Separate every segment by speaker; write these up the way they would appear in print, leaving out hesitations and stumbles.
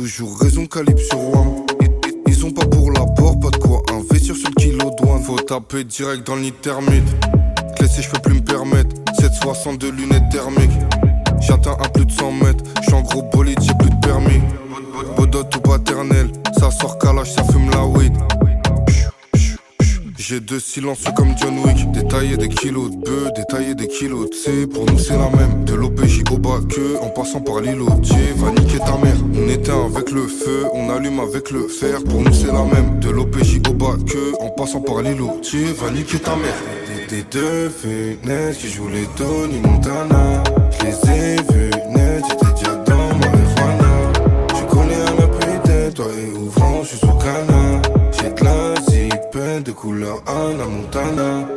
Speaker 1: toujours raison, calibre sur WAM. Ils ont pas pour l'apport, pas de quoi investir sur le kilo douane. Faut taper direct dans le nid thermite. Laisser, je peux plus me permettre. 762 lunettes thermiques. J'atteins à plus de 100 mètres. J'suis en gros bolide, j'ai plus de permis. Bodot ou paternel, ça sort calage, ça fume la weed. J'ai deux silencieux comme John Wick. Détailler des kilos de bœuf, détailler des kilos de C. Pour nous c'est la même. De l'OPJ au bas que, en passant par l'îlotier. Va niquer ta mère. On éteint avec le feu, on allume avec le fer. Pour nous c'est la même. De l'OPJ au bas que, en passant par l'îlotier. Va niquer ta mère. Des deux fenêtres qui jouent les Tony Montana. Je les ai vus net, j'étais déjà dans marijuana. Je connais à la putain, toi et ouvrant, je suis sous canard. J'ai de la zipette de couleur Anna Montana.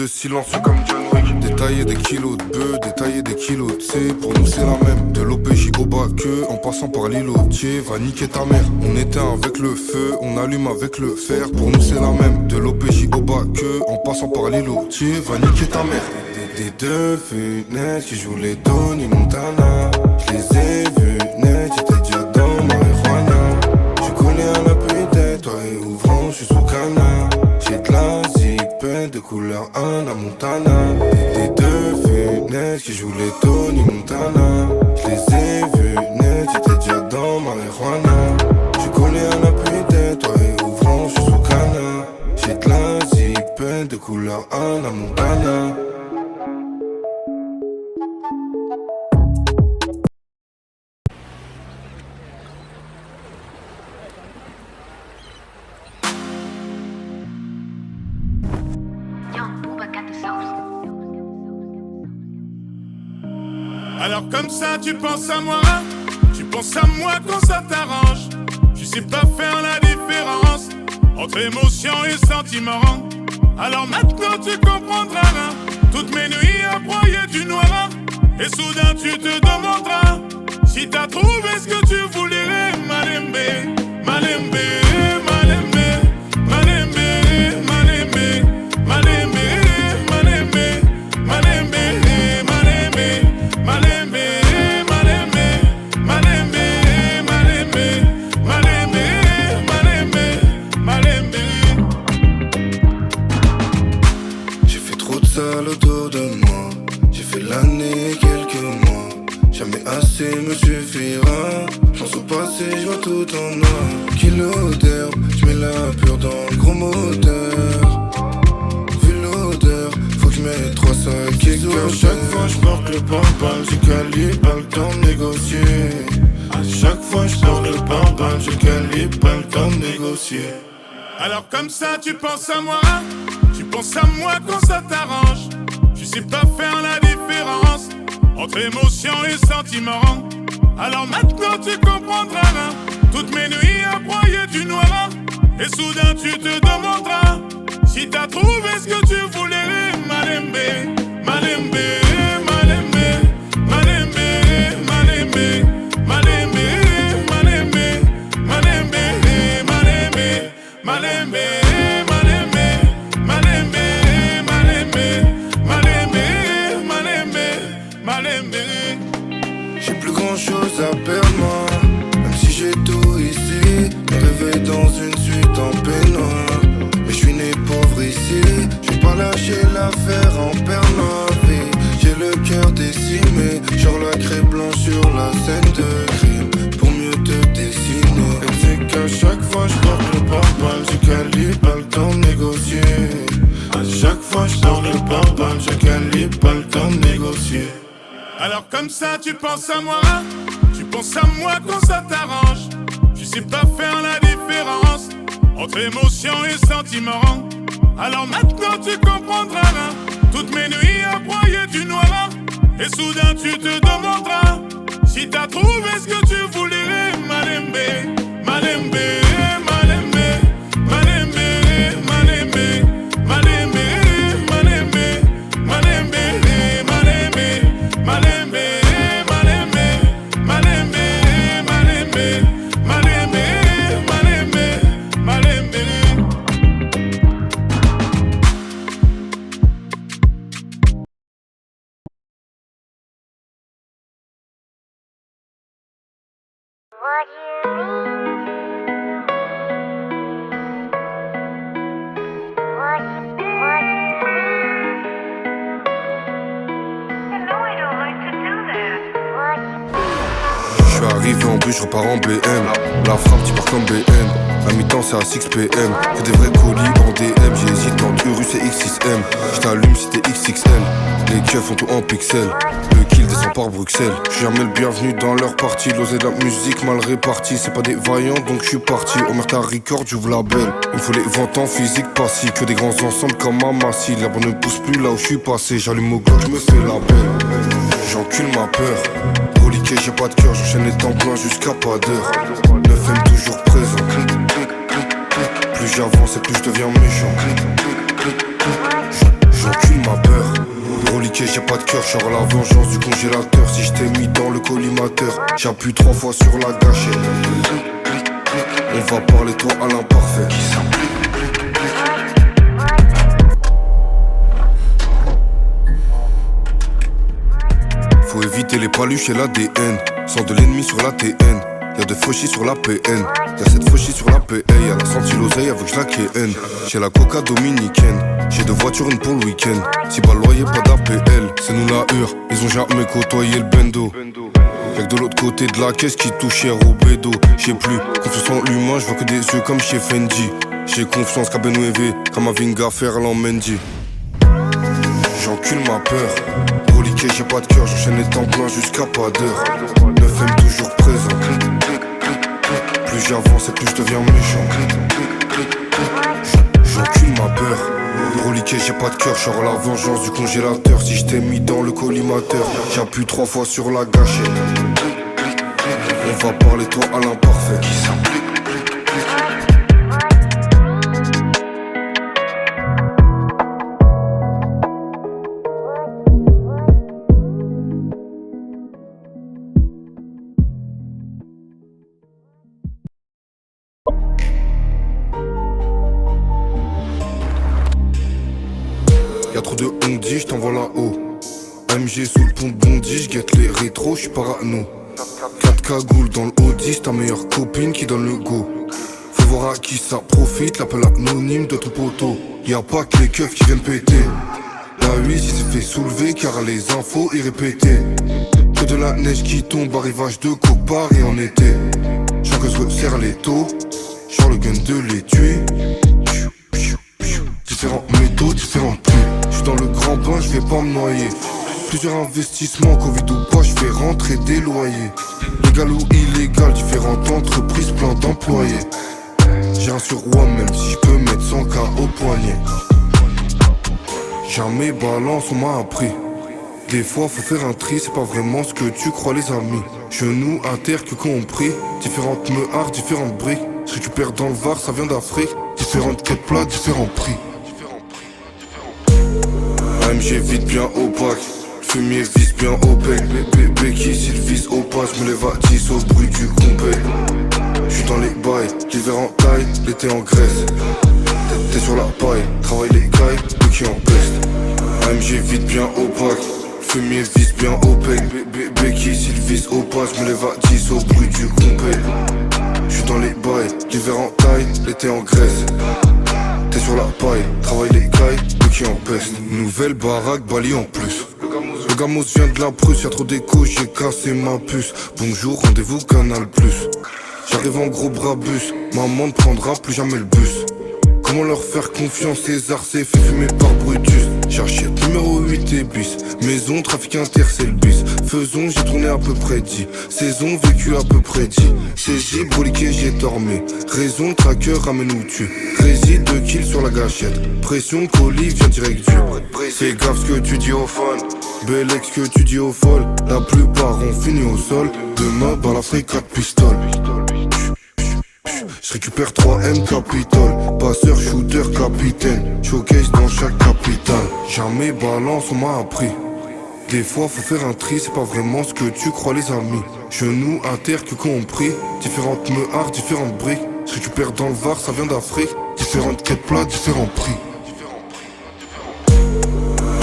Speaker 1: Silencieux comme John Wick. Détailler des kilos de bœuf, détailler des kilos de C. Pour nous c'est la même. De l'OPJ au bas que, en passant par l'îlotier. Va niquer ta mère. On éteint avec le feu, on allume avec le fer. Pour nous c'est la même. De l'OPJ au bas que, en passant par l'îlotier. Va niquer ta mère. Des deux fenêtres qui jouent les Tony Montana. Je les ai vus net, j'étais déjà dans marijuana. Je connais à la putain, toi et ouvrant, je suis sous canard. J'ai de la zipette de couleur Anna Montana. Des deux fenêtres qui jouent les Tony Montana. Je les ai vus net, j'étais déjà dans marijuana. Je connais à la putain, toi et ouvrant, je suis sous canard. J'ai de la zipette de couleur Anna Montana.
Speaker 2: Alors comme ça tu penses à moi, tu penses à moi quand ça t'arrange. Tu sais pas faire la différence entre émotion et sentiment. Alors maintenant tu comprendras toutes mes nuits à broyer du noir. Et soudain tu te demanderas si t'as trouvé ce que tu voulais. Malembe, malembe, malembe, malembe, malembe, malembe, malembe, malembe.
Speaker 1: Autour de moi, j'ai fait l'année, quelques mois. Jamais assez me suffira. J'pense au passé, j'vois tout en noir. Kilo d'herbe, j'mets la pure dans le gros moteur. Vu l'odeur, faut que j'mette 3 sacs exos. À chaque fois j'porte le pare-balles, j'ai calibre, pas le temps de négocier. À chaque fois j'porte le pare-balles, j'ai calibre, pas le temps de négocier.
Speaker 2: Alors comme ça tu penses à moi, tu penses à moi quand ça t'arrange. Tu sais pas faire la différence entre émotion et sentiment. Alors maintenant tu comprendras toutes mes nuits à broyer du noir. Et soudain tu te demanderas si t'as trouvé ce que tu voulais. Malembe, malembe, malembe, malembe, malembe, malembe, malembe, malembe, malembe, malembe.
Speaker 1: J'ai plus grand chose à perdre moi. Même si j'ai tout ici, me réveille dans une suite en peignoir. Mais
Speaker 2: Alors comme ça tu penses à moi, tu penses à moi quand ça t'arrange. Tu sais pas faire la différence entre émotion et sentiment. Alors maintenant tu comprendras toutes mes nuits à broyer du noir. Et soudain tu te demanderas si t'as trouvé ce que tu voulais. Malembe, malembe, malembe, malembe, malembe, malembe, malembe, malembe, malembe, malembe, malembe, malembe, malembe, malembe, malembe, malembe.
Speaker 3: What you mean? What you mean? No, I don't like to do that. What you mean?
Speaker 1: Je suis arrivé en bus, je repars en BM. La frappe, tu pars comme BM. La mi-temps, c'est à 6 PM. Que des vrais colis en DM. J'hésite entre Urus et X6M. J't'allume si t'es XXL. Les keufs font tout en pixels. Le kill descend par Bruxelles. J'suis jamais le bienvenu dans leur partie. L'osé de la musique mal répartie. C'est pas des vaillants donc j'suis parti. Omerta Record, j'ouvre la belle. Il me faut les ventes en physique passif. Que des grands ensembles comme Amassi. L'herbe ne pousse plus là où j'suis passé. J'allume au glock, j'me fais la belle. J'encule ma peur. Reliqué, j'ai pas de cœur. J'enchaîne les temps pleins jusqu'à pas d'heure. 9M toujours présent. Plus j'avance et plus je deviens méchant. J'encule ma peur. Reliqué, j'ai pas de cœur, je sors la vengeance du congélateur. Si je t'ai mis dans le collimateur, j'appuie 3 fois sur la gâchette. On va parler toi à l'imparfait. Faut éviter les paluches et l'ADN. Sans de l'ennemi sur la TN. Y'a de fauchis sur la PN. Y'a cette fauchis sur la PA. Elle a senti l'oseille avec la KN. J'ai la coca dominicaine. J'ai 2 voitures, une pour le week-end. Si pas le loyer, pas d'APL. C'est nous la hure, ils ont jamais côtoyé le bendo. Y'a que de l'autre côté de la caisse qui touche cher au bédo. J'ai plus confiance en l'humain, je vois que des yeux comme chez Fendi. J'ai confiance qu'à Benouévé, Kamavinga, Ferland Mendy. J'encule ma peur. Reliqué, j'ai pas de cœur, j'enchaîne les temps pleins jusqu'à pas d'heure. 9M toujours présent. Plus j'avance et plus je deviens méchant. J'encule ma peur. Reliqué, j'ai pas de cœur, je sors la vengeance du congélateur. Si je t'ai mis dans le collimateur, j'appuie 3 fois sur la gâchette. On va parler toi à l'imparfait. Y'a trop de on-dit, j't'envoie là-haut. MG sous le pont de Bondy, j'guette les rétros, j'suis parano. 4 cagoules dans le Audi, c'est ta meilleure copine qui donne le go. Faut voir à qui ça profite, l'appel anonyme de ton poteau. Y'a pas que les keufs qui viennent péter. La 8 il s'est fait soulever car les infos y répétaient. Que de la neige qui tombe, arrivage de coke Paris en été. J'sens que se resserre les taux, genre le gun de les tuer. Différents métaux, différents prix. J'suis dans le grand bain, j'vais pas me noyer. Plusieurs investissements, Covid ou pas, j'fais rentrer des loyers. Légal ou illégal, différentes entreprises, plein d'employés. J'ai un surroi même si j'peux mettre 100K au poignet. Jamais balance, on m'a appris. Des fois faut faire un tri, c'est pas vraiment ce que tu crois les amis. Genoux à terre que compris. Différentes meuhards, différentes briques. Ce que tu perds dans le Var, ça vient d'Afrique. Différentes quêtes plats, différents prix. AMG vite bien opaque, fumier vise bien au bec. Bébé qui s'il vise au pas, j'me lève à 10 au bruit du compé. J'suis dans les bails, l'hiver en taille, l'été en Grèce. T'es sur la paille, travaille les cailles, nous qui en peste. AMG vite bien opaque, fumier vise bien au bec. Bébé qui s'il vise au pas, j'me lève à 10 au bruit du compé. J'suis dans les bails, l'hiver en taille, l'été en Grèce. T'es sur la paille, travaille les cailles, nous qui en peste. Nouvelle baraque, Bali en plus. Le gamos vient de la Prusse, y'a trop d'écho, j'ai cassé ma puce. Bonjour, rendez-vous Canal Plus. J'arrive en gros brabus, maman ne prendra plus jamais le bus. Comment leur faire confiance? César s'est fait fumer par Brutus. Cherchais numéro 8 et bus. Maison, trafic inter, c'est le bus. Faisons, j'ai tourné à peu près 10 saisons, vécu à peu près 10. Saisi, broliqué, j'ai dormi. Raison, tracker, ramène où tu réside, 2 kills sur la gâchette. Pression, colis, vient direct du fais gaffe ce que tu dis aux fans. Bel ex que tu dis aux folles. La plupart ont fini au sol. Demain, par l'Afrique, 4 pistoles. Je récupère 3M Capitol, passeur, shooter, capitaine. Showcase dans chaque capitale. Jamais balance, on m'a appris. Des fois faut faire un tri, c'est pas vraiment ce que tu crois les amis. Genoux, inter, que compris. Différentes meuhards, différentes briques. Je récupère dans le Var, ça vient d'Afrique. Différentes quêtes plats, différents prix.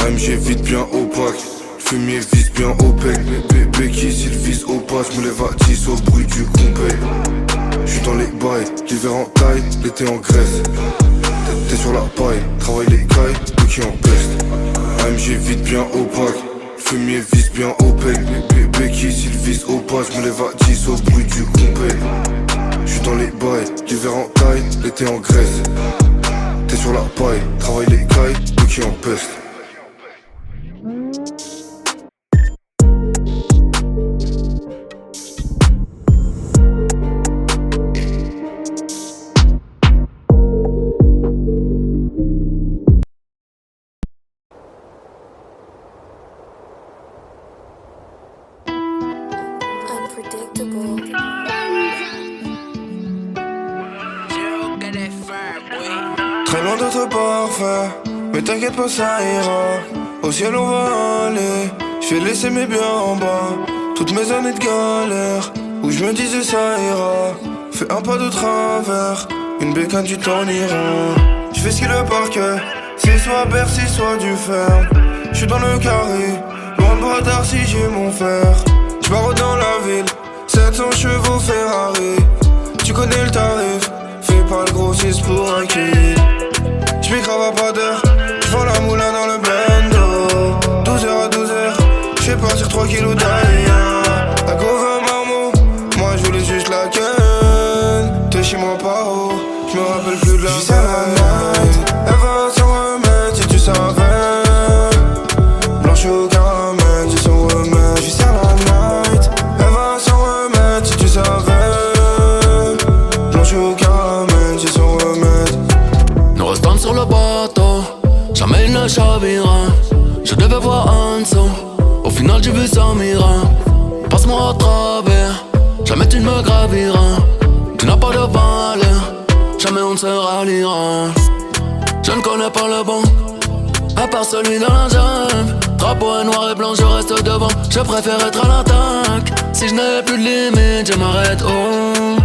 Speaker 1: AMG vite bien opaque. Fumier vise bien au bec. Bébé qui s'il vise au pas, j'me lève à 10 au bruit du compé. J'suis dans les bails, l'hiver en taille, l'été en Grèce. T'es sur la paille, travaille les cailles, nous qui en peste. AMG vite bien opaque, fumier vise bien au bec. Bébé qui s'il vise au pas, j'me lève à 10 au bruit du compé. J'suis dans les bails, l'hiver en taille, l'été en Grèce. T'es sur la paille, travaille les cailles, nous qui en peste.
Speaker 4: Très loin d'être parfait, mais t'inquiète pas ça ira. Au ciel on va aller, je vais laisser mes biens en bas. Toutes mes années de galère, où je me disais ça ira. Fais un pas de travers, une bécane tu t'en iras. Je fais ce qu'il le parquet, c'est soit Bercy soit du fer. Je suis dans le carré, loin de Bradar si j'ai mon fer. Je barre dans la ville, 700 chevaux Ferrari. Tu connais le tarif, fais pas le grossiste pour un kill. J'm'y crave à pas d'heure, j'vends la moulin dans le bando. 12h à 12h, j'fais partir 3 kilos d'ailleurs. La Gova marmot, moi j'voulais juste la ken. T'es chez moi pas haut, j'me rappelle plus de la night. Elle va s'en remettre si tu savais. Blanche au caramel, c'est son remède. J'suis à la night. Elle va s'en remettre si tu savais. Blanche au caramel, c'est son remède.
Speaker 5: Nous restons sur le bateau, jamais il ne chavira. Je devais voir en dessous, au final j'ai vu ça mira. Passe-moi à travers, jamais tu ne me graviras. Tu n'as pas de valeur, jamais on ne se ralliera. Je ne connais pas le bon, à part celui dans la jungle. Drapeau est noir et blanc, je reste devant. Je préfère être à l'attaque. Si je n'ai plus de limite, je m'arrête oh.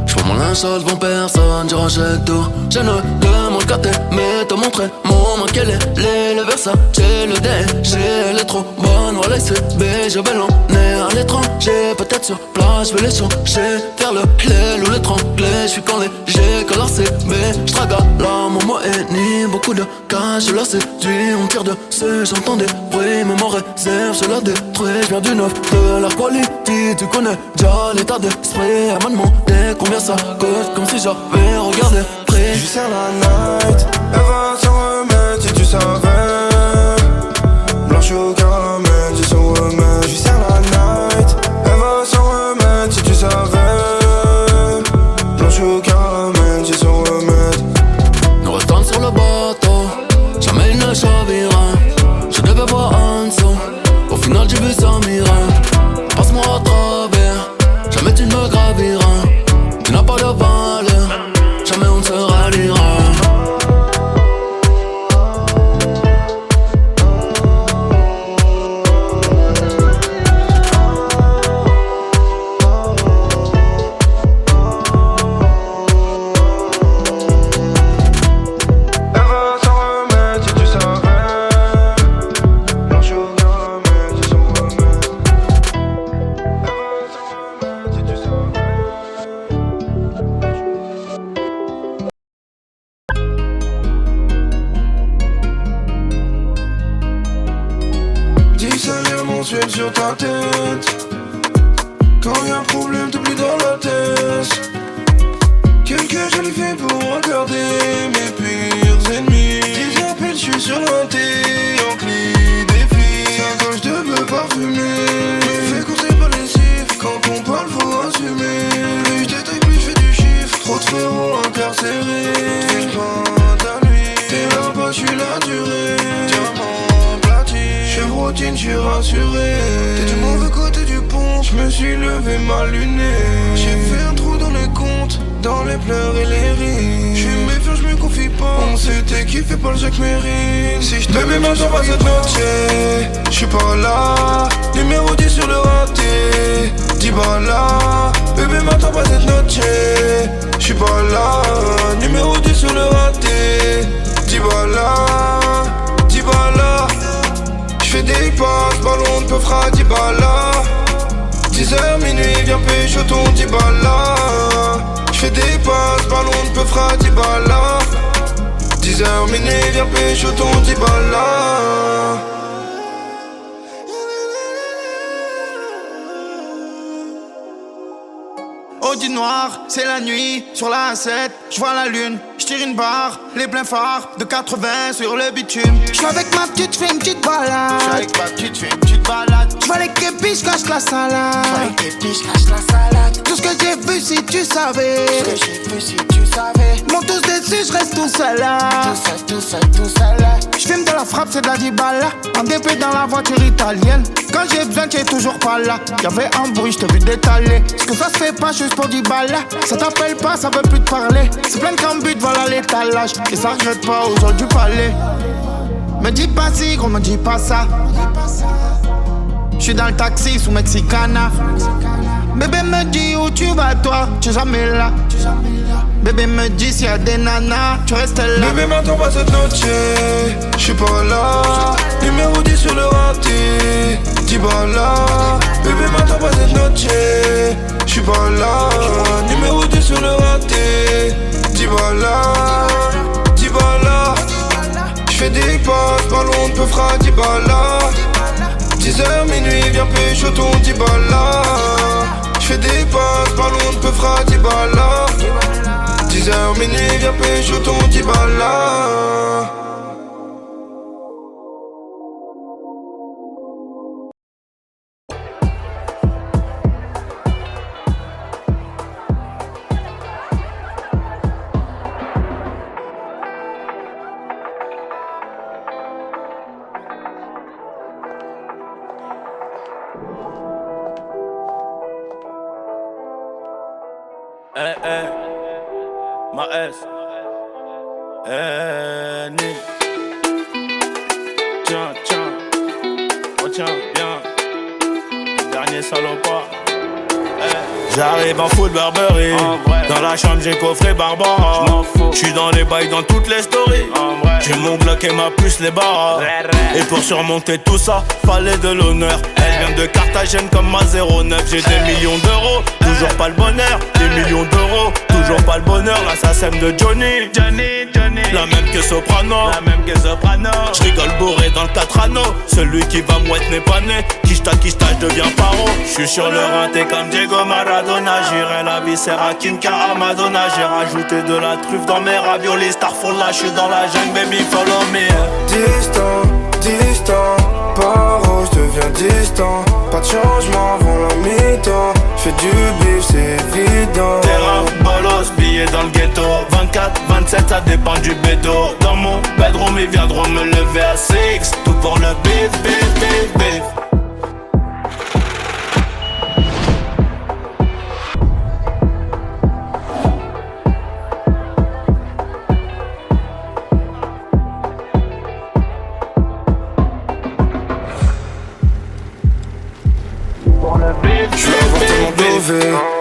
Speaker 5: J'prends mon linge sale devant personne, je rachète tout. Je ne demande qu'à t'aimer, te montrer mon manqué. Le Versace, j'ai le DG, elle est trop bonne. Voilà CB, je vais l'emmener à l'étranger. Peut-être sur place, je vais les changer. Faire le lait ou l'étrangler. J'suis quand léger, que la CB. J'trague à la Momo et ni beaucoup de cash, je la séduis. On tire dessus, j'entends des bruits. Même en réserve, je la détruis. J'viens du neuf, de la quality. Tu connais déjà l'état d'esprit. Elle m'a demandé combien ça coûte, comme si j'avais regardé près.
Speaker 4: J'suis à la night, elle va s'en remettre si tu savais. Blanche au caramel, c'est son remède. J'suis à la night, elle va s'en remettre si tu savais. Blanche au caramel, c'est son remède.
Speaker 5: Nous restons sur le bateau, jamais il ne chavira. Je devais voir en dessous, au final j'ai vu ça mira. Passe-moi à travers, jamais tu ne me graviras. Tu n'as pas de valeur, jamais on ne se ralliera.
Speaker 4: Sur ta tête, quand y'a un problème, t'oublies dans la tête. Quelques jolies filles fait pour regarder mes pires ennemis. 10 appels, je suis sur un thé, en clé des filles. 5 gauche de bœuf parfumé. Me fais courser par les cifres, quand on parle faut assumer. Plus je détaille, plus je fais du chiffre. Trop de frérots incarcérés. Tu penses à lui, t'es là-bas, je suis la durée. Diamant platine, chevrotine, je suis rassuré. T'es du mauvais côté du pont, je me suis levé mal luné. J'ai fait un trou dans les comptes, dans les pleurs et les rires. J'suis méfiant, j'me confie pas. On s'était kiffé par le Jacques Mérine. Si j'te bébé maintenant pas cette noche, j'suis pas là. Numéro 10 sur le raté, 10 balles là. Bébé maintenant pas cette noche, j'suis pas là. Numéro 10 sur le raté, 10 balles là. 10 balles là. J'fais des passes, ballon de peu fera 10 balles là. 10h minuit, viens pécho ton 10 balles là. J'fais des passes, ballon de peu fera 10 balles là. 10h minuit, viens pécho ton 10 balles là.
Speaker 6: Audi noir, c'est la nuit, sur la A7, j'vois la lune, j'tire une barre, les pleins phares de 80 sur le bitume. J'suis avec ma petite, j'fais une petite balade. J'suis avec ma petite, j'fais une petite balade. J'vois les képis, j'cache la salade. J'vois les képis, j'cache la salade. Tout ce que j'ai vu si tu savais. Tout ce que j'ai vu si tu savais. Monte tous dessus, j'reste tout seul là. Tout seul là. J'fume de la frappe, c'est de la 10 balles là. En DP dans la voiture italienne. Quand j'ai besoin, t'es toujours pas là. Y'avait un bruit, j't'ai vu détaler. Ce que ça se fait pas juste pour 10 balles là. Ça t'appelle pas, ça veut plus te parler. C'est plein de cambutes, voilà l'étalage. Et ça regrette pas aux gens du palais. Me dis pas si, gros, me dis pas ça. J'suis dans le taxi sous Mexicana. Bébé me dit où tu vas toi, tu es jamais là. Bébé me dit s'il y a des nanas, tu restes là.
Speaker 4: Bébé m'attends pas cette noche, j'suis pas là. Numéro 10 sur le raté, 10 balles là. Bébé m'attends pas cette noche, j'suis pas là. Numéro 10 sur le raté, 10 balles là. 10 balles là. J'fais des passes, ballon de peu fera 10 balles là. 10h minuit, viens pécho ton 10 balles là. J'fais des passes, ballon de peu fera 10 balles là. 10h minuit, viens pécho ton 10 balles là.
Speaker 7: Ma S. Nick. Tiens, retiens bien. Dernier salopard. J'arrive en full Burberry. Dans la chambre j'ai coffré Barbara. J'suis dans les bails dans toutes les stories. J'ai mon Glock et ma puce les barres. Et pour surmonter tout ça, fallait de l'honneur. Elle vient de Carthagène comme ma 09. J'ai des millions d'euros, toujours pas le bonheur. Des millions d'euros, toujours pas le bonheur. L'assassin de Johnny. La même que Soprano. J'rigole bourré dans le 4 anneaux. Celui qui va mouette n'est pas né. Kishta, je deviens paro. J'suis sur le rinté comme Diego Maradona. J'irai la viscère à Kinka à Madonna. J'ai rajouté de la truffe dans mes raviolis. Starfall là, j'suis dans la jungle, baby, follow me.
Speaker 4: Distant, paro, j'deviens distant. Pas de changement avant la mi-temps. J'fais du bif, c'est évident.
Speaker 7: Terrain, bolos, billets dans le ghetto. 24, 27, ça dépend du bédo. Dans mon bedroom, ils viendront me lever à 6. Tout pour le bif.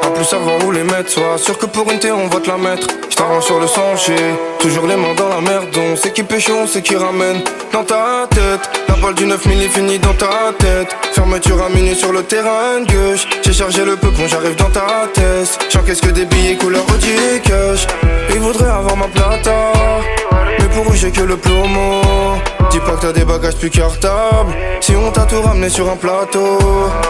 Speaker 4: À plus savoir où les mettre, sois sûr que pour une terre on va te la mettre. J't'arrange sur le sentier, toujours les mains dans la merde. On sait qui pêche, on sait qui ramène. Dans ta tête, la balle du 9000 est finie dans ta tête. Fermeture à minuit sur le terrain de gauche. J'ai chargé le peupon, j'arrive dans ta tête. J'encaisse que des billets couleur Audi cash. Ils voudraient avoir ma plata, mais pour eux j'ai que le plomo. Dis pas que t'as des bagages plus cartables. Si on t'a tout ramené sur un plateau.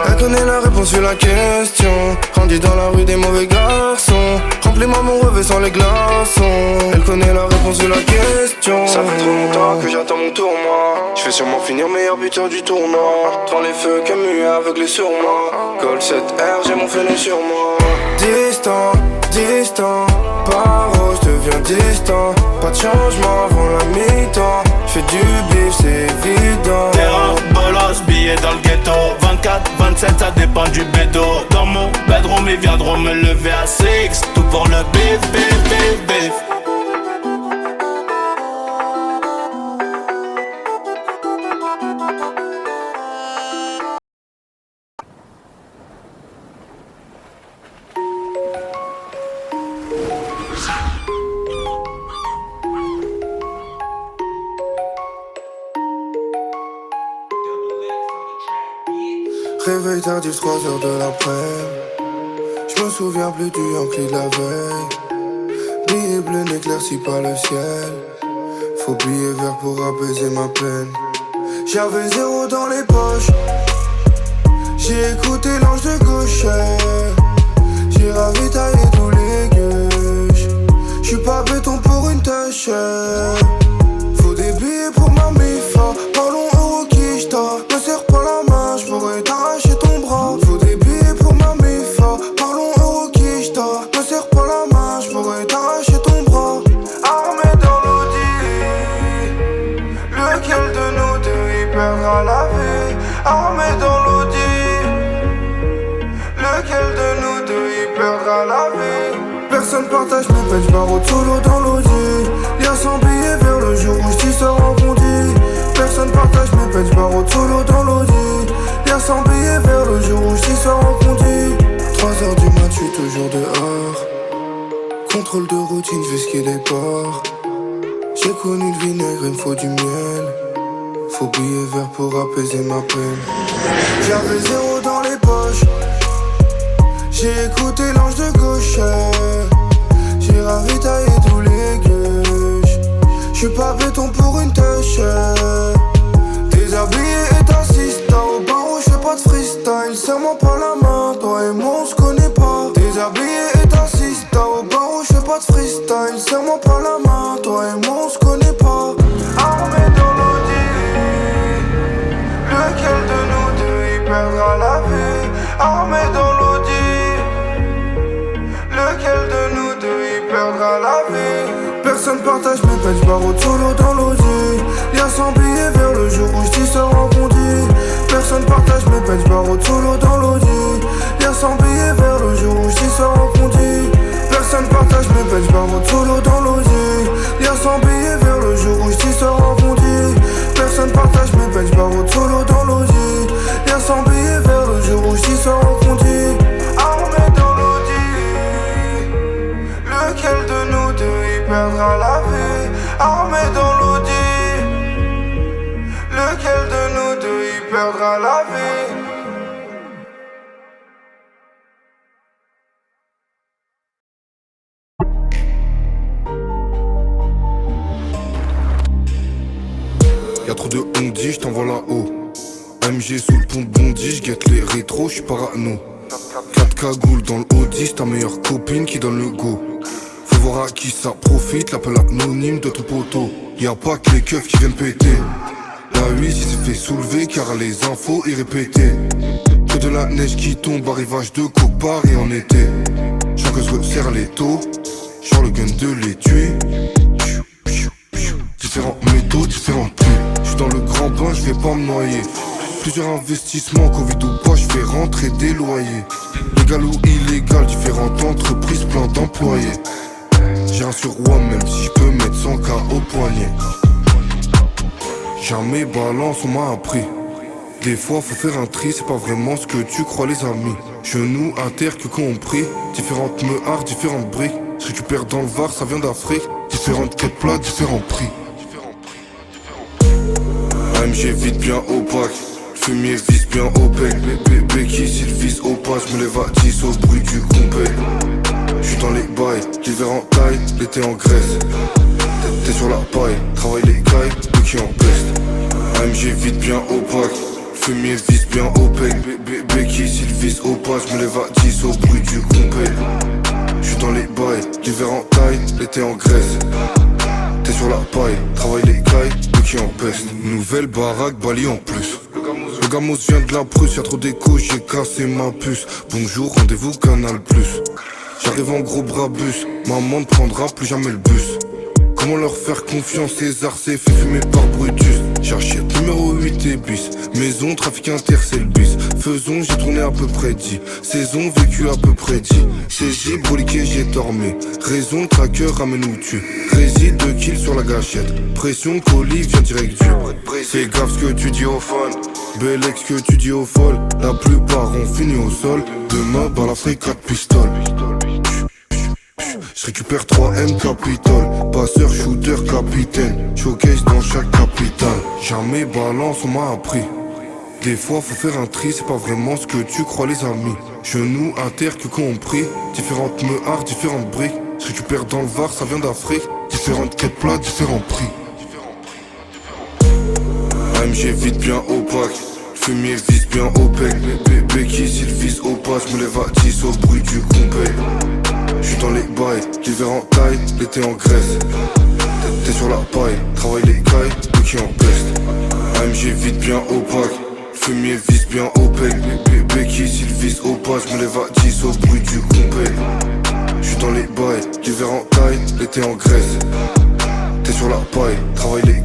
Speaker 4: Elle connaît la réponse vu la question. Grandi dans la rue des mauvais garçons. remplit mon revêt sans les glaçons. Elle connaît la réponse de la question. Ça fait trop longtemps que j'attends mon tournoi. Je vais sûrement finir meilleur buteur du tournoi. Devant les feux Camus aveuglé sur moi. Gold 7R, j'ai mon fenêtre sur moi. Distant, distant, paro, je deviens distant. Pas de changement avant la mi-temps. J'fais du bif, c'est évident.
Speaker 7: Terrain, bolos, billets dans le ghetto. 24, 27, ça dépend du bédo. Dans mon bedroom, ils viendront me lever à 6. Tout pour le bif, bif, bif, bif.
Speaker 4: Réveil tardif, 3h de l'après-midi. J'me souviens plus du Yankee de la veille. Billet bleu n'éclaircit pas le ciel. Faut billet vert pour apaiser ma peine. J'avais 0 dans les poches. J'ai écouté l'ange de gaucher. J'ai ravitaillé tous les gueuches. J'suis pas béton pour une tâche. Faut des billets pour ma mifa. Parlons euro quicheta. Me serre pas la main, j'pourrais t'arracher ton bras. Faut des billets pour ma mifa. Parlons euro quicheta. Me serre pas la main, j'pourrais t'arracher ton bras. Armé dans l'audi. Lequel de nous deux y perdra la vie? Armé dans l'audi. Lequel de nous deux y perdra la vie? Personne partage mes peines, j'barre solo dans l'audi. Y'a 100 billets vers le jour où j't'y sors en bondi. Personne partage mes peines, j'barre solo dans l'audi. Y'a 100 billets vers le jour où j't'y sors en bondi. 3h du mat, j'suis toujours dehors. Contrôle de routine, j'vais skier des ports. J'ai connu le vinaigre, il me faut du miel. Faut billet vert pour apaiser ma peine. J'avais 0 dans les poches. J'ai écouté l'ange de gaucher. J'ai ravitaillé tous les gueuches. J'suis pas béton pour une tâche. Déshabillé et t'assistant. Au barreau j'fais pas de freestyle. Serre-moi pas la main, toi et moi on se connaît pas. Déshabillé et t'assistant. Au barreau j'fais pas de freestyle. Serre-moi pas la main, toi et moi on se connaît pas. Armé dans l'audi. Lequel de nous deux y perdra la vie? Armé dans l'audi. Lequel de nous deux y perdra la vie? Personne partage mes peines, j'barre solo dans l'audi. Y'a 100 billets vers le jour où j't'y sors en bondi. Personne partage mes peines, j'barre solo dans l'audi. Y'a 100 billets vers le jour où j't'y sors en bondi. Personne partage mes peines, j'barre solo dans l'audi. Y'a 100 billets vers le jour où j't'y sors en bondi. Personne partage mes peines, j'barre solo dans l'audi. Y'a 100 billets vers le jour où j't'y sors en bondi. Armé dans l'audi. Lequel de nous deux y perdra la vie? Armé dans l'audi. Lequel de nous deux y perdra la vie?
Speaker 1: Y'a trop de on-dit, j't'envoie là-haut. AMG sous le pont de Bondy, j'guette les rétros, j'suis parano. 4 cagoules dans le Audi, c'est ta meilleure copine qui donne le go. Faut voir à qui ça profite, l'appel anonyme de ton poteau. Y'a pas que les keufs qui viennent péter. La 8 il s'est fait soulever car les infos y répétaient. Que de la neige qui tombe, arrivage de coke Paris en été. J'sens que se resserre les taux, genre le gun de les tuer. Différents métaux, différents prix. J'suis dans le grand bain, j'vais pas me noyer. Plusieurs investissements, Covid ou pas, j'fais rentrer des loyers. Légal ou illégal, différentes entreprises, plein d'employés. J'ai un surroi même si j'peux mettre 100K au poignet. Jamais balance, on m'a appris. Des fois faut faire un tri, c'est pas vraiment ce que tu crois les amis. Genoux à terre que compris. Différentes meuhards, différentes briques. Ce que tu perds dans le Var, ça vient d'Afrique. Différentes quêtes plats, différents prix. AMG vite bien opaque. Fumier vise bien au bec. Bébé qui s'il vise au pas, j'me lève à 10 au bruit du compé. J'suis dans les bails, l'hiver en taille, l'été en Grèce. T'es sur la paille, travaille les cailles, nous qui en peste. AMG vite bien opaque. Fumier vise bien au bec. Bébé qui s'il vise au pas, j'me lève à 10 au bruit du compé. J'suis dans les bails, l'hiver en taille, l'été en Grèce. T'es sur la paille, travaille les cailles, nous qui en peste. Nouvelle baraque, Bali en plus. Le gamos vient de la Prusse, y'a trop d'écho, j'ai cassé ma puce. Bonjour, rendez-vous Canal Plus. J'arrive en gros brabus, maman ne prendra plus jamais le bus. Comment leur faire confiance, César s'est fait fumer par Brutus. Cherchais numéro 8 et bis, maison, trafic inter, c'est le bis. Faisons, j'ai tourné à peu près 10 saisons, vécu à peu près 10. Saisi, broliqué, j'ai dormi. Raison, tracker, ramène où tu réside, 2 kills sur la gâchette. Pression, colis, vient direct du. Fais gaffe ce que tu dis aux fans, bel ex que tu dis aux folles. La plupart ont fini au sol, demain, par l'Afrique, 4 pistoles. J'récupère 3M Capitol, passeur, shooter, capitaine. Showcase dans chaque capitale. Jamais balance, on m'a appris. Des fois faut faire un tri, c'est pas vraiment ce que tu crois les amis. Genoux à terre que compris. Différentes meuhards, différentes briques. J'récupère dans le Var, ça vient d'Afrique. Différentes quêtes plates, différents prix. AMG vite bien opaque, fumier vise bien au bec. Bébé qui s'il vise au pas, j'me lève à 10 au bruit du compé. J'suis dans les bails, l'hiver en taille, l'été en Grèce. T'es sur la paille, travaille les cailles, nous qui en peste. AMG vite bien opaque, fumier vise bien au bec. Bébé qui s'il vise au pas, j'me lève à 10 au bruit du compé. J'suis dans les bails, l'hiver en taille, l'été en Grèce. T'es sur la paille, travaille les